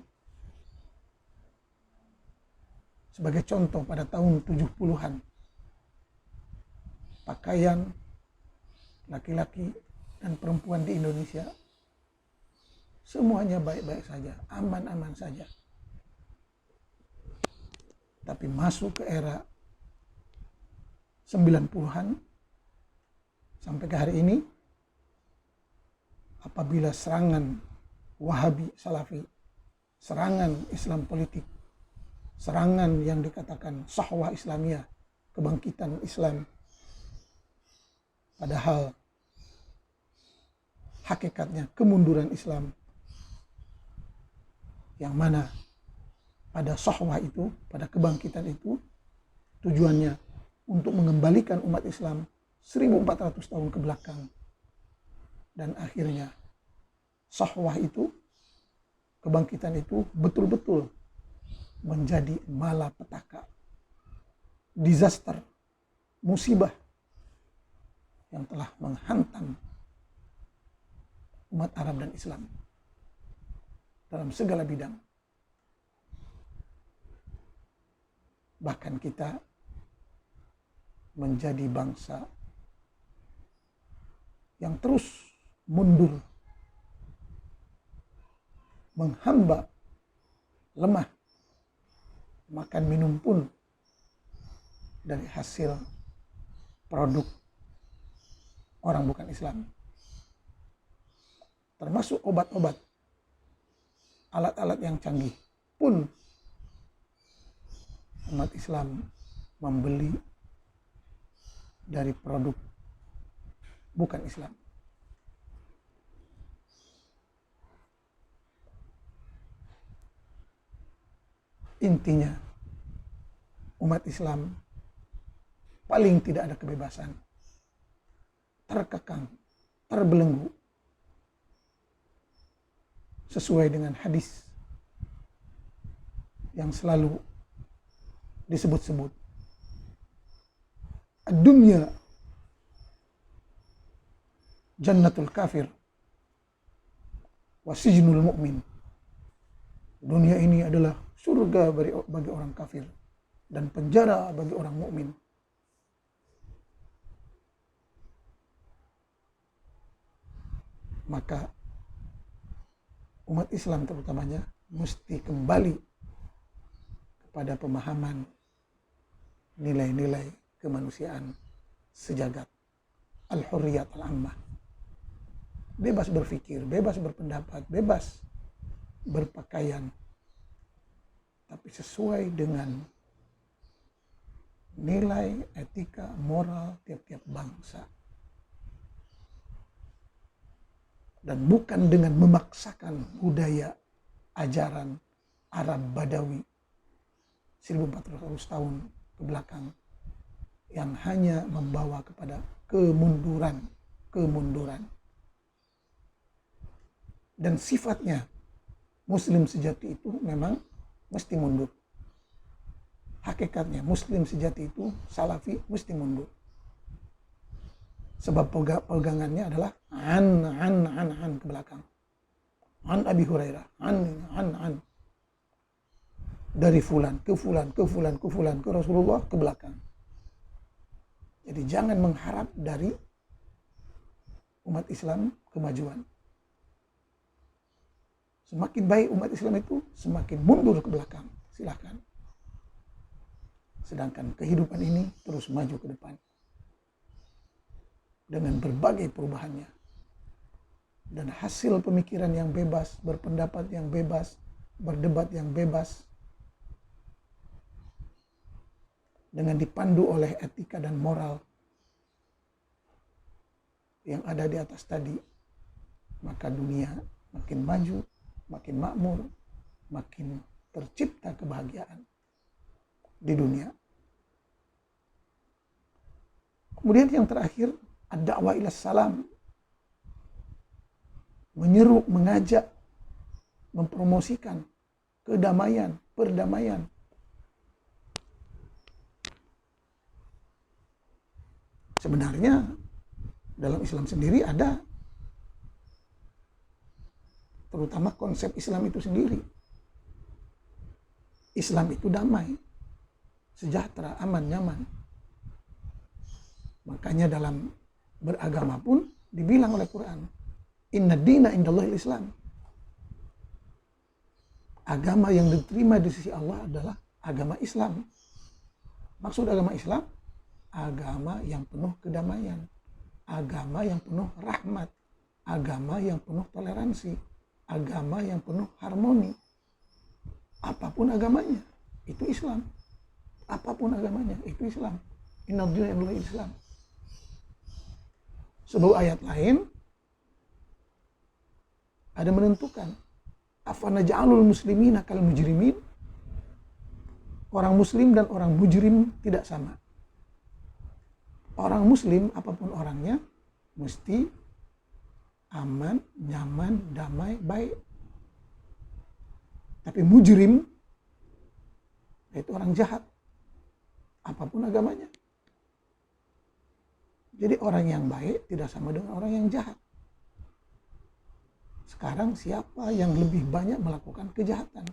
Sebagai contoh, pada tahun 70-an, pakaian laki-laki dan perempuan di Indonesia semuanya baik-baik saja, aman-aman saja. Tapi masuk ke era 90-an sampai ke hari ini, apabila serangan Wahabi Salafi, serangan Islam politik, serangan yang dikatakan sahwah Islamiyah, kebangkitan Islam, padahal hakikatnya kemunduran Islam, yang mana pada sahwah itu, pada kebangkitan itu, tujuannya untuk mengembalikan umat Islam 1400 tahun ke belakang. Dan akhirnya sahwah itu, kebangkitan itu betul-betul menjadi malapetaka, disaster, musibah yang telah menghantam umat Arab dan Islam dalam segala bidang. Bahkan kita menjadi bangsa yang terus mundur, menghamba, lemah, makan minum pun dari hasil produk orang bukan Islam, termasuk obat-obat, alat-alat yang canggih pun umat Islam membeli dari produk bukan Islam. Intinya, umat Islam paling tidak ada kebebasan, terkekang, terbelenggu, sesuai dengan hadis yang selalu disebut-sebut. Ad-dunya jannatul kafir wa sijnul mu'min. Dunia ini adalah surga bagi orang kafir dan penjara bagi orang mukmin. Maka umat Islam terutamanya mesti kembali kepada pemahaman nilai-nilai kemanusiaan sejagat, al-hurriyat al-ammah. Bebas berpikir, bebas berpendapat, bebas berpakaian, tapi sesuai dengan nilai etika moral tiap-tiap bangsa, dan bukan dengan memaksakan budaya ajaran Arab Badawi 1400 tahun ke belakang yang hanya membawa kepada kemunduran dan sifatnya Muslim sejati itu memang mesti mundur. Hakikatnya Muslim sejati itu, Salafi, mesti mundur. Sebab pegangannya adalah an ke belakang. An Abi Hurairah, an. Dari fulan, ke Rasulullah, ke belakang. Jadi jangan mengharap dari umat Islam kemajuan. Semakin baik umat Islam itu, semakin mundur ke belakang. Silahkan. Sedangkan kehidupan ini terus maju ke depan. Dengan berbagai perubahannya. Dan hasil pemikiran yang bebas, berpendapat yang bebas, berdebat yang bebas. Dengan dipandu oleh etika dan moral yang ada di atas tadi, maka dunia makin maju, makin makmur, makin tercipta kebahagiaan di dunia. Kemudian yang terakhir, ad-da'wah ila salam. Menyeru, mengajak, mempromosikan kedamaian, perdamaian. Sebenarnya dalam Islam sendiri ada, terutama konsep Islam itu sendiri. Islam itu damai, sejahtera, aman, nyaman. Makanya dalam beragama pun dibilang oleh Quran, inna dina indallahil Islam. Agama yang diterima di sisi Allah adalah agama Islam. Maksud agama Islam, agama yang penuh kedamaian, agama yang penuh rahmat, agama yang penuh toleransi, agama yang penuh harmoni. Apapun agamanya, itu Islam. Apapun agamanya, itu Islam. Inna dina indallahil Islam. Sebuah ayat lain ada menentukan, afanaj'alul muslimina kal mujrimin. Orang muslim dan orang mujrim tidak sama. Orang muslim apapun orangnya mesti aman, nyaman, damai, baik. Tapi mujrim itu orang jahat apapun agamanya. Jadi orang yang baik tidak sama dengan orang yang jahat. Sekarang siapa yang lebih banyak melakukan kejahatan?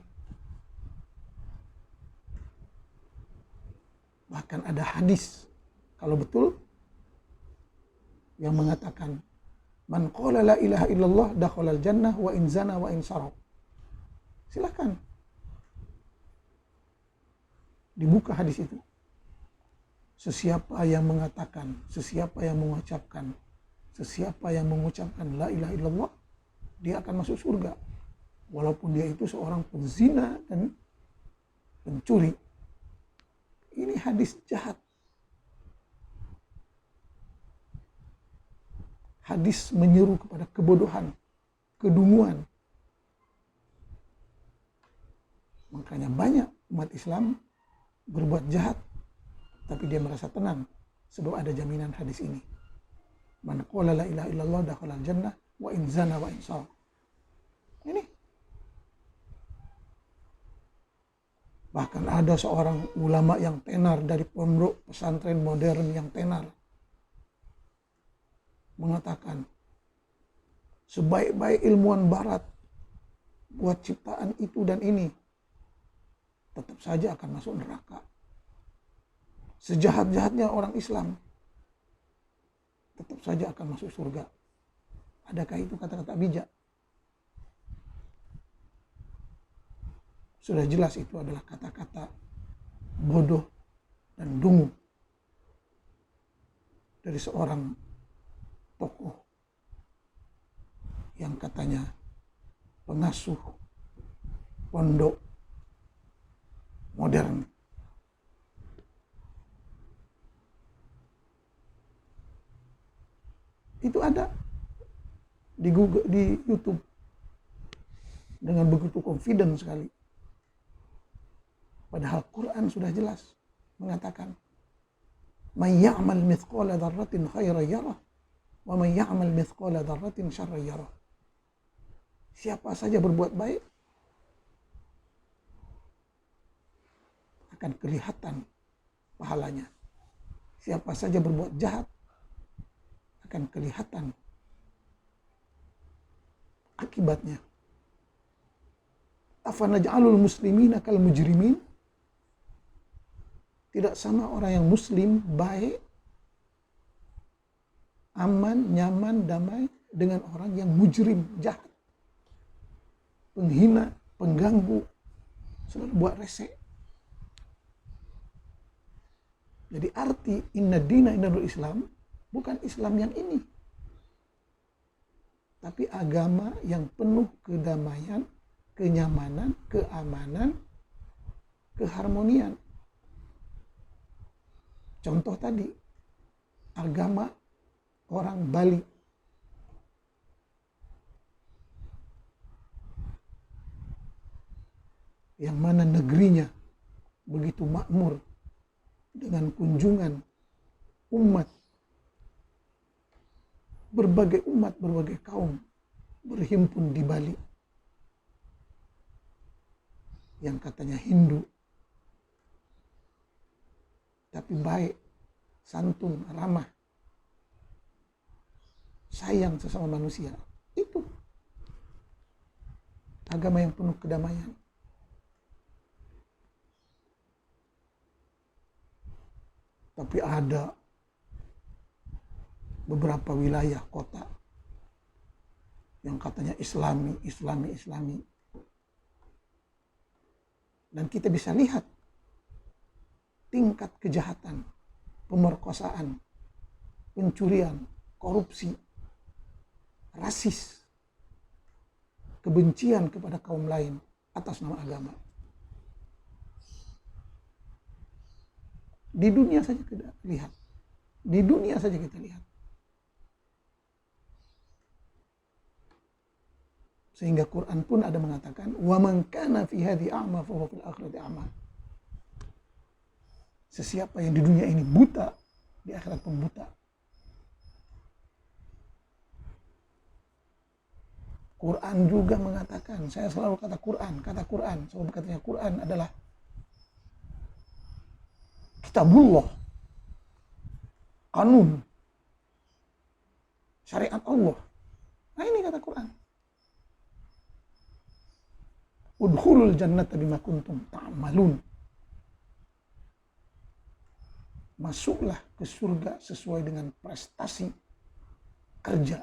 Bahkan ada hadis, kalau betul, yang mengatakan, man qala la ilaha illallah dakhalal jannah wa in zana wa in saraq. Silakan. Dibuka hadis itu. Sesiapa yang mengatakan, sesiapa yang mengucapkan, sesiapa yang mengucapkan la ilaha illallah, dia akan masuk surga. Walaupun dia itu seorang penzina dan pencuri. Ini hadis jahat. Hadis menyeru kepada kebodohan, kedunguan. Makanya banyak umat Islam berbuat jahat, tapi dia merasa tenang sebab ada jaminan hadis ini. Man qala la ilaha illallah dakhalal jannah wa in zana wa in saraq. Ini. Bahkan ada seorang ulama yang tenar dari pondok pesantren modern yang tenar mengatakan, sebaik-baik ilmuwan barat buat ciptaan itu dan ini tetap saja akan masuk neraka. Sejahat-jahatnya orang Islam tetap saja akan masuk surga. Adakah itu kata-kata bijak? Sudah jelas itu adalah kata-kata bodoh dan dungu dari seorang tokoh yang katanya pengasuh pondok modern. Itu ada di Google, di YouTube dengan begitu confident sekali. Padahal Quran sudah jelas mengatakan, "May ya'mal mithqala dzarratin khairan yarah, wa may ya'mal mithqala dzarratin syarran yarah." Siapa saja berbuat baik, akan kelihatan pahalanya. Siapa saja berbuat jahat akan kelihatan akibatnya. Afanaj'alul muslimina kal mujrimin? Tidak sama orang yang muslim, baik, aman, nyaman, damai dengan orang yang mujrim, jahat, penghina, pengganggu, selalu buat resek. Jadi arti inna dina indal Islam bukan Islam yang ini, tapi agama yang penuh kedamaian, kenyamanan, keamanan, keharmonian. Contoh tadi, agama orang Bali. Yang mana negerinya begitu makmur dengan kunjungan umat, berbagai umat, berbagai kaum berhimpun di Bali. Yang katanya Hindu, tapi baik, santun, ramah, sayang sesama manusia. Itu agama yang penuh kedamaian. Tapi ada beberapa wilayah kota yang katanya Islami. Dan kita bisa lihat tingkat kejahatan, pemerkosaan, pencurian, korupsi, rasis, kebencian kepada kaum lain atas nama agama. Di dunia saja kita lihat. Di dunia saja kita lihat. Sehingga Quran pun ada mengatakan, "Wa man kana fi hadhihi a'ma fa huwa fil akhirati a'ma." Sesiapa yang di dunia ini buta, di akhirat pun buta. Quran juga mengatakan, saya selalu kata Quran, sebab katanya Quran adalah kitabullah, kanun, syariat Allah. Nah ini kata Quran. Udkhulul jannata bima kuntum ta'malun. Masuklah ke surga sesuai dengan prestasi kerja.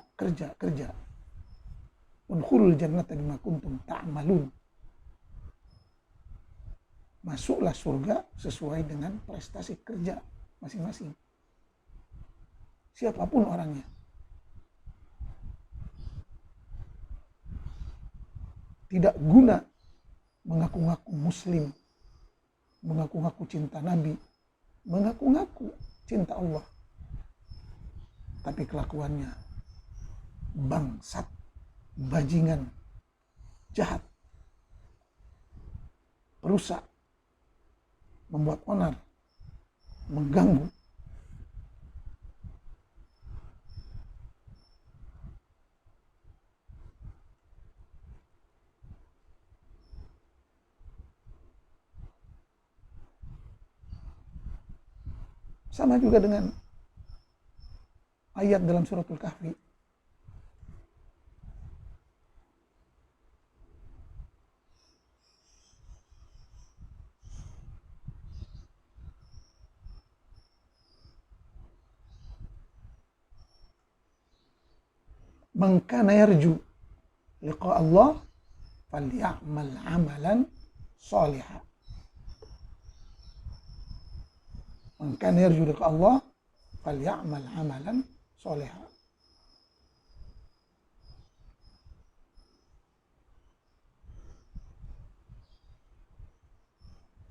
Udkhulul jannata bima kuntum ta'malun. Masuklah surga sesuai dengan prestasi kerja masing-masing. Siapapun orangnya. Tidak guna mengaku-ngaku muslim, mengaku-ngaku cinta Nabi, mengaku-ngaku cinta Allah. Tapi kelakuannya bangsat, bajingan, jahat, perusak, membuat onar, mengganggu. Sama juga dengan ayat dalam suratul Kahfi. Man kana yarju liqa Allah falyamal amalan salihah. Man kana yarju liqa Allah falyamal amalan salihah.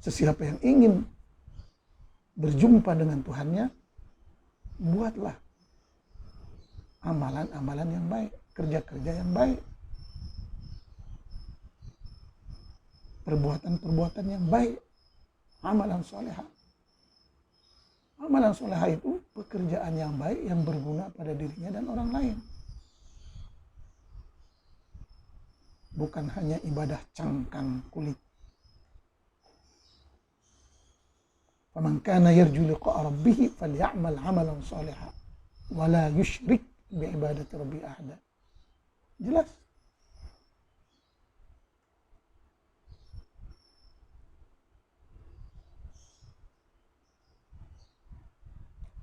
Sesiapa yang ingin berjumpa dengan Tuhannya, buatlah amalan-amalan yang baik, kerja-kerja yang baik, perbuatan-perbuatan yang baik, amalan solehah. Amalan solehah itu pekerjaan yang baik yang berguna pada dirinya dan orang lain. Bukan hanya ibadah cangkang kulit. Faman kana yarju liqa'a rabbih falyamal 'amalan shalihan wa la yusyrik bi ibadati rabbi ahada. Jelas.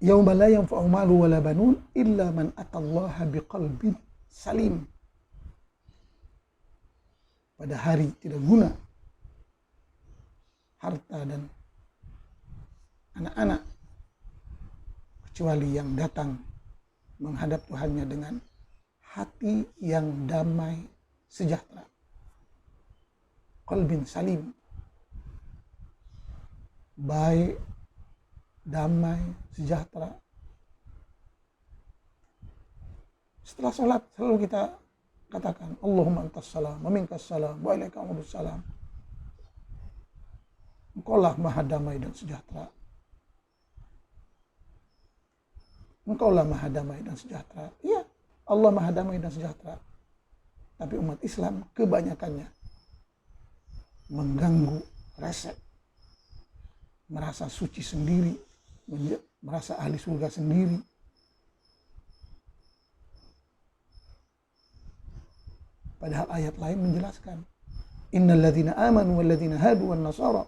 Yauma la yanfa'u malu wala banun illa man atallaha biqalbin salim. Pada hari tidak guna harta dan anak-anak kecuali yang datang menghadap Tuhannya dengan hati yang damai sejahtera. Qalbin salim. Baik, damai, sejahtera. Setelah sholat selalu kita katakan Allahumma antas salam wa minkas salam wa ilaika ya'udus salam. Engkaulah maha damai dan sejahtera. Engkaulah maha damai dan sejahtera. Iya, Allah maha damai dan sejahtera. Tapi umat Islam kebanyakannya mengganggu, resek, merasa suci sendiri, merasa ahli surga sendiri. Padahal ayat lain menjelaskan, innal ladzina amanu wal ladzina hadu wan nasara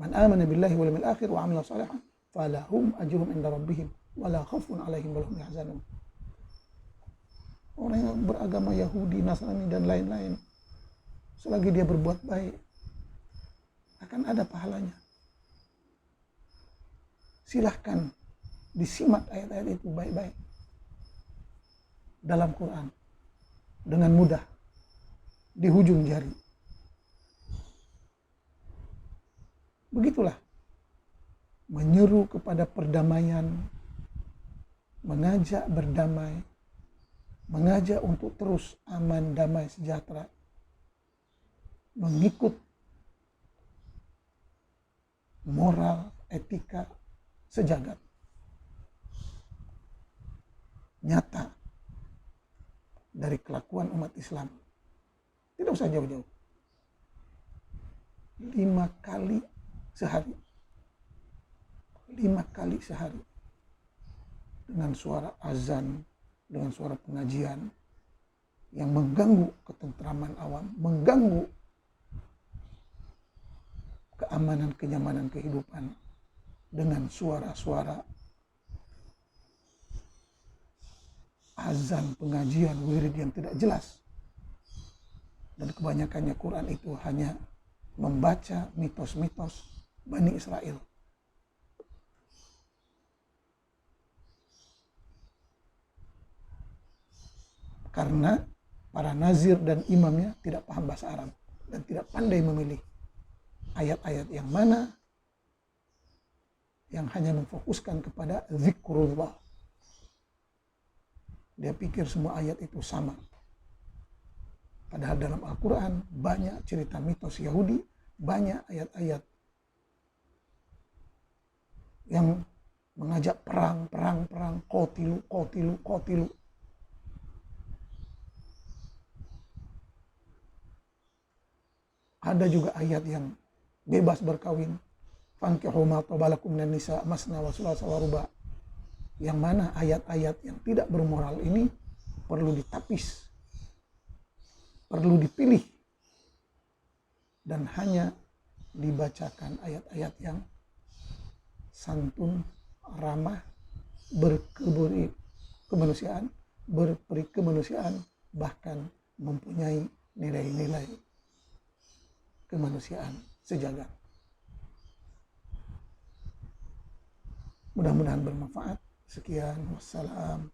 man amana billahi wal yawmil akhir wa 'amila shalihan falahum ajruhum 'inda rabbihim wala khaufun 'alaihim wa lahum yahzanun. Orang yang beragama Yahudi, Nasrani dan lain-lain, selagi dia berbuat baik akan ada pahalanya. Silahkan disimak ayat-ayat itu baik-baik dalam Quran dengan mudah di hujung jari. Begitulah menyeru kepada perdamaian, mengajak berdamai, mengajak untuk terus aman, damai, sejahtera, mengikut moral, etika sejagat. Nyata dari kelakuan umat Islam. Tidak usah jauh-jauh. 5 kali sehari. 5 kali sehari. Dengan suara azan, dengan suara pengajian yang mengganggu ketentraman awam, mengganggu keamanan, kenyamanan kehidupan dengan suara-suara azan, pengajian, wirid yang tidak jelas. Dan kebanyakannya Quran itu hanya membaca mitos-mitos Bani Israel. Karena para nazir dan imamnya tidak paham bahasa Arab dan tidak pandai memilih ayat-ayat yang mana yang hanya memfokuskan kepada zikrullah. Dia pikir semua ayat itu sama. Padahal dalam Al-Quran banyak cerita mitos Yahudi, banyak ayat-ayat yang mengajak perang, qatilu. Ada juga ayat yang bebas berkawin. Fankihu ma tabalakum minan nisa masna wa sulasa wa ruba. Yang mana ayat-ayat yang tidak bermoral ini perlu ditapis, perlu dipilih, dan hanya dibacakan ayat-ayat yang santun, ramah, berperi kemanusiaan, bahkan mempunyai nilai-nilai kemanusiaan sejagat. Mudah-mudahan bermanfaat. Sekian, wassalam.